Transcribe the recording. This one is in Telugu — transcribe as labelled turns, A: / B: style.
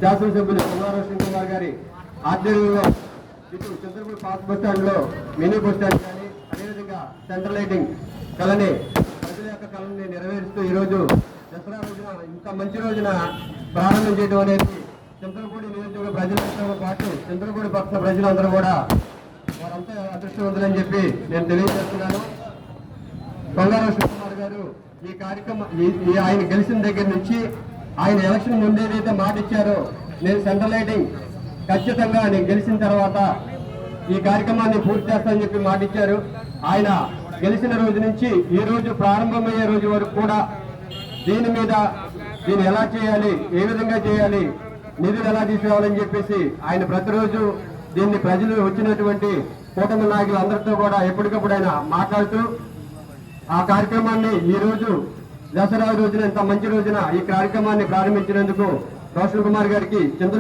A: శాసనసభ్యులు రోషన్ కుమార్ గారి ఆధ్వర్యంలో ఇటు చంద్రపూర్ పాత బస్ స్టాండ్ లో మినీ బస్ స్టాండ్ కానీ అదేవిధంగా సెంట్రల్ లైటింగ్ కళని ప్రజల యొక్క కళని నెరవేరుస్తూ ఈరోజు దసరా రోజున ఇంత మంచి రోజున ప్రారంభం చేయడం అనేది చంద్రపూడి నియోజకవర్గ ప్రజలతో పాటు చంద్రపూడి పక్ష ప్రజలందరూ కూడా వారంతా అదృష్టవంతులని చెప్పి నేను తెలియజేస్తున్నాను. రోషన్ కుమార్ గారు ఈ కార్యక్రమం ఆయన గెలిచిన దగ్గర నుంచి ఆయన ఎలక్షన్ ముందు ఏదైతే మాట ఇచ్చారో నేను సెంట్రల్ లైటింగ్ ఖచ్చితంగా నేను గెలిచిన తర్వాత ఈ కార్యక్రమాన్ని పూర్తి చేస్తానని చెప్పి మాట ఇచ్చారు. ఆయన గెలిచిన రోజు నుంచి ఈ రోజు ప్రారంభమయ్యే రోజు వరకు కూడా దీన్ని ఎలా చేయాలి, ఏ విధంగా చేయాలి, నిధులు ఎలా తీసుకురావాలని చెప్పేసి ఆయన ప్రతిరోజు దీన్ని ప్రజలు వచ్చినటువంటి కూటమి నాయకులు అందరితో కూడా ఎప్పటికప్పుడు ఆయన మాట్లాడుతూ ఆ కార్యక్రమాన్ని ఈ రోజు దసరా రోజున ఇంత మంచి రోజున ఈ కార్యక్రమాన్ని ప్రారంభించినందుకు రోషన్ కుమార్ గారికి చంద్ర